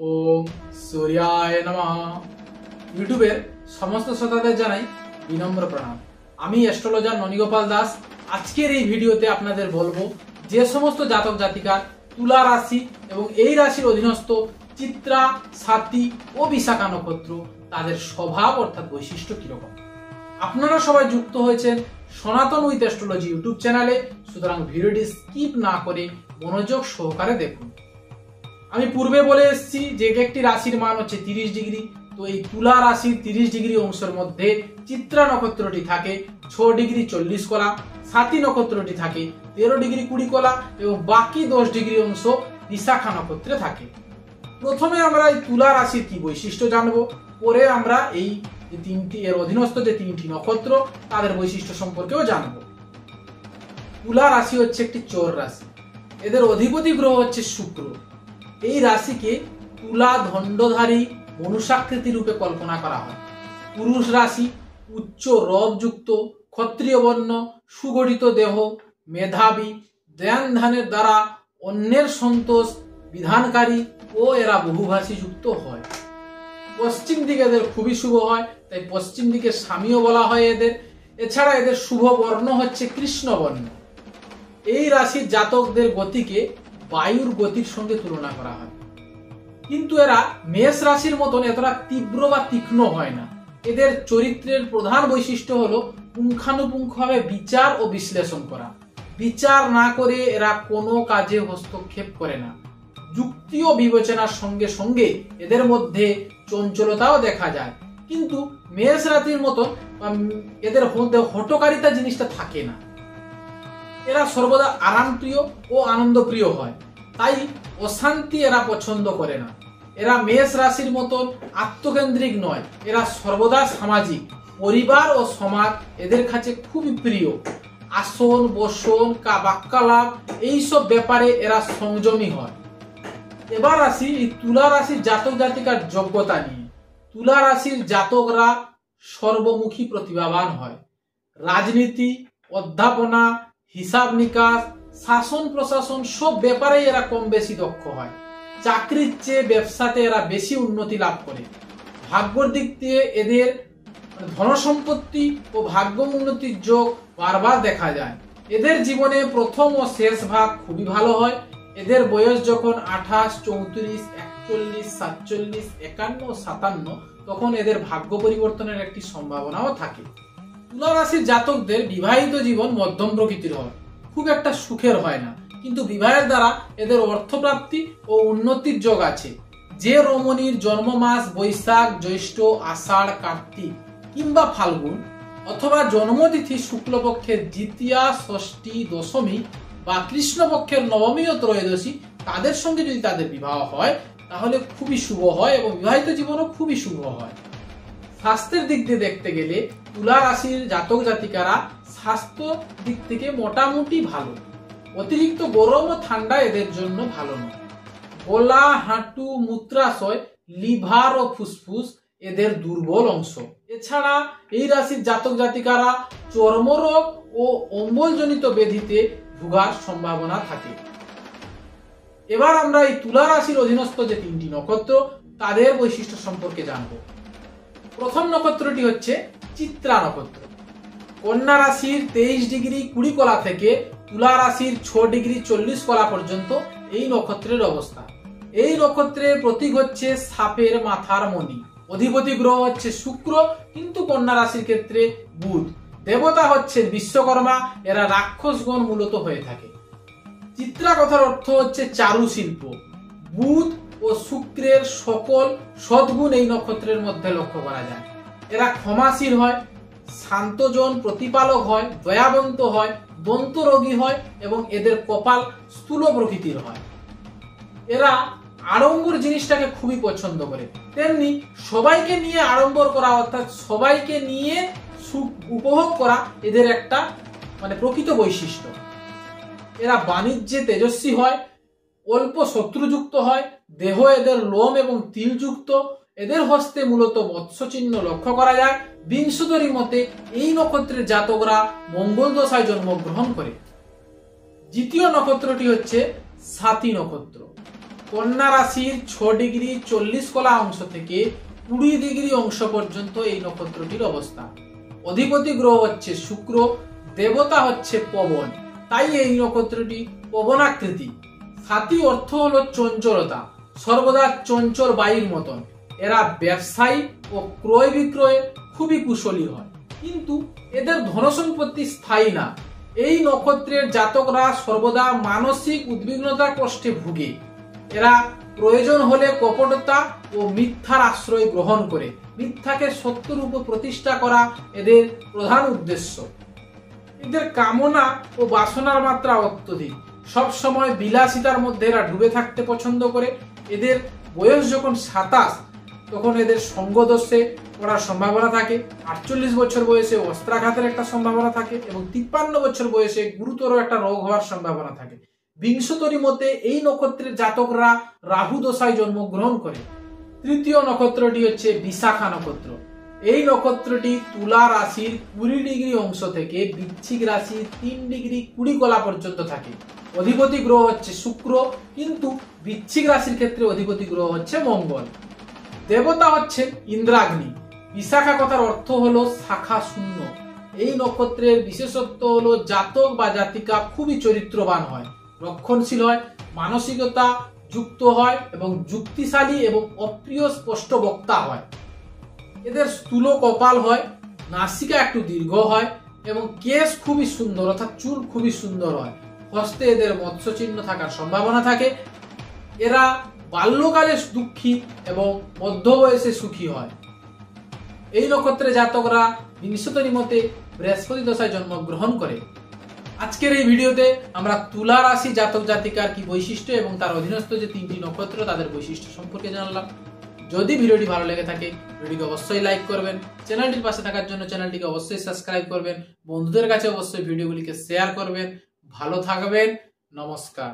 ওম সূর্যায় নমঃ। ইউটিউবের সমস্ত শ্রোতাদের জানাই বিনম্র প্রণাম। আমি অ্যাস্ট্রোলজার ননীগোপাল দাস। আজকের এই ভিডিওতে আপনাদের বলবো যে সমস্ত জাতক জাতিকার তুলা রাশি এবং এই রাশির অধীনস্থ চিত্রা, স্বাতী ও বিশাখা নক্ষত্র তাদের স্বভাব অর্থাৎ বৈশিষ্ট্য কিরকম। আপনারা সবাই যুক্ত হয়েছেন সনাতন উইথ অ্যাস্ট্রোলজি ইউটিউব চ্যানেলে, সুতরাং ভিডিওটি স্কিপ না করে মনোযোগ সহকারে দেখুন। আমি পূর্বে বলে এসেছি যে একটি রাশির মান হচ্ছে 30 ডিগ্রি। তো এই তুলা রাশির 30 ডিগ্রি অংশের মধ্যে চিত্রা নক্ষত্রটি থাকে 6 ডিগ্রি 40 কলা, স্বাতী নক্ষত্রটি থাকে 13 ডিগ্রি 20 কলা এবং বাকি 10 ডিগ্রি অংশ বিশাখা নক্ষত্রে থাকে। প্রথমে আমরা এই তুলা রাশির কি বৈশিষ্ট্য জানবো, পরে আমরা এই এর অধীনস্থ যে তিনটি নক্ষত্র তাদের বৈশিষ্ট্য সম্পর্কেও জানবো। তুলা রাশি হচ্ছে একটি চোর রাশি। এদের অধিপতি গ্রহ হচ্ছে শুক্র। এই রাশিকে তুলা দণ্ডধারী মনুষ্যাকৃতি রূপে কল্পনা করা হয়। পুরুষ রাশি, উচ্চ রবযুক্ত, ক্ষত্রিয় বর্ণ, সুগঠিত দেহ, মেধাবী, ধ্যান ধ্যানের দ্বারা অন্যের সন্তোষ বিধানকারী ও এরা বহুভাষী যুক্ত হয়। পশ্চিম দিকে এদের খুবই শুভ হয়, তাই পশ্চিম দিকে স্বামীও বলা হয় এদের। এছাড়া এদের শুভ বর্ণ হচ্ছে কৃষ্ণ বর্ণ। এই রাশির জাতকদের গতিকে বায়ুর গতির সঙ্গে তুলনা করা হয়, কিন্তু এরা মেষ রাশির মতন এতটা তীব্র বা তীক্ষ্ণ হয় না। এদের চরিত্রের প্রধান বৈশিষ্ট্য হলো পুঙ্খানুপুঙ্খভাবে বিচার ও বিশ্লেষণ করা। বিচার না করে এরা কোনো কাজে হস্তক্ষেপ করে না। যুক্তি ও বিবেচনার সঙ্গে সঙ্গে এদের মধ্যে চঞ্চলতাও দেখা যায়, কিন্তু মেষ রাশির মতন এদের মধ্যে হঠকারিতা জিনিসটা থাকে না। এরা সর্বদা আরামপ্রিয় ও আনন্দপ্রিয় হয়, তাই অশান্তি এরা পছন্দ করে না। এরা মেষ রাশির মতন আত্মকেন্দ্রিক নয়, এরা সর্বদা সামাজিক। পরিবার ও সমাজ এদের কাছে খুবই প্রিয়। আসন বসন বাক্যালাপ এইসব ব্যাপারে এরা সংযমী হয়। এবার আসি এই তুলা রাশির জাতক জাতিকার যোগ্যতা নিয়ে। তুলা রাশির জাতকরা সর্বমুখী প্রতিভাবান হয়। রাজনীতি, অধ্যাপনা, হিসাব নিকাশ, শাসন প্রশাসন সব ব্যাপারেই এরা কম বেশি দক্ষ হয়। চাকরির চেয়ে ব্যবসাতে এরা বেশি উন্নতি লাভ করে। ভাগ্যর দিক দিয়ে এদের ধনসম্পত্তি ও ভাগ্য উন্নতির যোগ বারবার দেখা যায়। এদের জীবনে প্রথম ও শেষ ভাগ খুবই ভালো হয়। এদের বয়স যখন 28, 34, 41, 47, 51, 57 তখন এদের ভাগ্য পরিবর্তনের একটি সম্ভাবনাও থাকে। তুলা রাশির জাতকদের বিবাহিত জীবন মধ্যম প্রকৃতির হয়, খুব একটা সুখের হয় না, কিন্তু বিবাহের দ্বারা এদের অর্থপ্রাপ্তি ও উন্নতির যোগ আছে। যে রমণীর জন্ম মাস বৈশাখ, জ্যৈষ্ঠ, আষাঢ়, কার্তিক কিংবা ফাল্গুন অথবা জন্মতিথি শুক্লপক্ষের দ্বিতীয়া, ষষ্ঠী, দশমী বা কৃষ্ণপক্ষের নবমী ও ত্রয়োদশী তাদের সঙ্গে যদি তাদের বিবাহ হয় তাহলে খুবই শুভ হয় এবং বিবাহিত জীবনও খুবই শুভ হয়। স্বাস্থ্যের দিক দিয়ে দেখতে গেলে তুলা রাশির জাতক জাতিকারা স্বাস্থ্য দিক থেকে মোটামুটি ভালো। অতিরিক্ত গরম ও ঠান্ডা এদের জন্য ভালো নয়। গলা, হাঁটু, মূত্রাশয়, লিভার ও ফুসফুস এদের দুর্বল অংশ। এছাড়া এই রাশির জাতক জাতিকারা চর্মরোগ ও অম্বলজনিত ব্যাধিতে ভোগার সম্ভাবনা থাকে। এবার আমরা এই তুলা রাশির অধীনস্থ যে তিনটি নক্ষত্র তাদের বৈশিষ্ট্য সম্পর্কে জানব। প্রথম নক্ষত্রটি হচ্ছে চিত্রা নক্ষত্র। কন্যা রাশির 23 ডিগ্রি 20 কলা থেকে তুলা রাশির 6 ডিগ্রি 40 কলা পর্যন্ত এই নক্ষত্রের অবস্থা। এই নক্ষত্রের প্রতীক হচ্ছে সাপের মাথার মণি। অধিপতি গ্রহ হচ্ছে শুক্র, কিন্তু কন্যা রাশির ক্ষেত্রে বুধ। দেবতা হচ্ছে বিশ্বকর্মা। এরা রাক্ষসগণ মূলত হয়ে থাকে। চিত্রা কথার অর্থ হচ্ছে চারু শিল্প। বুধ ও শুক্রের সকল সদ্গুণ এই নক্ষত্রের মধ্যে লক্ষ্য করা যায়। এরা ক্ষমাশীল হয়, শান্তজন, প্রতিপালক হয়, দয়াবন্ত হয়, দন্তরোগী হয় এবং এদের কপাল স্থূল প্রকৃতির হয়। এরা আড়ম্বর জিনিসটাকে খুবই পছন্দ করে, তেমনি সবাইকে নিয়ে আড়ম্বর করা অর্থাৎ সবাইকে নিয়ে সুখ উপভোগ করা এদের একটা প্রকৃত বৈশিষ্ট্য। এরা বাণিজ্যে তেজস্বী হয়, অল্প শত্রুযুক্ত হয়, দেহ এদের লোম এবং তিলযুক্ত। এদের হস্তে মূলত মৎস্য চিহ্ন লক্ষ্য করা যায়। বিংশোদরী মতে এই নক্ষত্রের জাতকরা মঙ্গল দশায় জন্মগ্রহণ করে। দ্বিতীয় নক্ষত্রটি হচ্ছে স্বাতী নক্ষত্র। কন্যা রাশির 6 ডিগ্রি 40 কলা অংশ থেকে 20 ডিগ্রি অংশ পর্যন্ত এই নক্ষত্রটির অবস্থান। অধিপতি গ্রহ হচ্ছে শুক্র, দেবতা হচ্ছে পবন, তাই এই নক্ষত্রটি পবনাকৃতি। সাথী অর্থ হলো চঞ্চলতা, সর্বদা চঞ্চল বায়ুর মতন। এরা ব্যবসায়ী ও ক্রয় বিক্রয়ে খুবই কুশলী হয়, কিন্তু এদের ধনসম্পত্তি স্থায়ী না। এই নক্ষত্রের জাতকরা সর্বদা মানসিক উদ্বিগ্নতা কষ্টে ভুগে। এরা প্রয়োজন হলে কপটতা ও মিথ্যার আশ্রয় গ্রহণ করে। মিথ্যাকে সত্যরূপে প্রতিষ্ঠা করা এদের প্রধান উদ্দেশ্য। এদের কামনা ও বাসনার মাত্রা অত্যধিক। সব সময় বিলাসিতার মধ্যে এরা ডুবে থাকতে পছন্দ করে। এদের বয়স যখন 27, তখন এদের সঙ্গদোষে পড়ার সম্ভাবনা থাকে। 48 বছর বয়সে অস্ত্রাঘাতের একটা সম্ভাবনা থাকে এবং 53 বছর বয়সে গুরুতর একটা রোগ হওয়ার সম্ভাবনা থাকে। বিংশতরি মতে এই নক্ষত্রের জাতকরা রাহু দশায় জন্মগ্রহণ করে। তৃতীয় নক্ষত্রটি হচ্ছে বিশাখা নক্ষত্র। এই নক্ষত্রটি তুলা রাশির 20 ডিগ্রি অংশ থেকে বৃশ্চিক রাশির 3 ডিগ্রি 20 কলা পর্যন্ত থাকে। অধিপতি গ্রহ হচ্ছে শুক্র, কিন্তু বৃশ্চিক রাশির ক্ষেত্রে অধিপতি গ্রহ হচ্ছে মঙ্গল। দেবতা হচ্ছে ইন্দ্রাগ্নি। বিশাখা কথার অর্থ হলো শাখা শূন্য। এই নক্ষত্রের বিশেষত্ব হলো জাতক বা জাতিকা খুবই চরিত্রবান হয়, রক্ষণশীল হয়, মানসিকতা যুক্ত হয় এবং যুক্তিশালী এবং অপ্রিয় স্পষ্ট বক্তা হয়। এদের স্থূল কপাল হয়, নাসিকা একটু দীর্ঘ হয় এবং কেশ খুবই সুন্দর, অর্থাৎ চুল খুবই সুন্দর হয়। হস্তে এদের মৎস্য চিহ্ন থাকার সম্ভাবনা থাকে। এরা বাল্যকালে দুঃখী এবং মধ্য বয়সে সুখী হয়। এই নক্ষত্রে জাতকরা বিংশতরি মতে বৃহস্পতি দশায় জন্মগ্রহণ করে। আজকের এই ভিডিওতে আমরা তুলা রাশি জাতক জাতিকার কি বৈশিষ্ট্য এবং তার অধীনস্থ যে 3টি নক্ষত্র তাদের বৈশিষ্ট্য সম্পর্কে জানলাম। যদি ভিডিওটি ভালো লেগে থাকে ভিডিওটিকে অবশ্যই লাইক করবেন, চ্যানেলটির পাশে থাকার জন্য চ্যানেলটিকে অবশ্যই সাবস্ক্রাইব করবেন, বন্ধুদের কাছে অবশ্যই ভিডিওগুলিকে শেয়ার করবেন। ভালো থাকবেন, নমস্কার।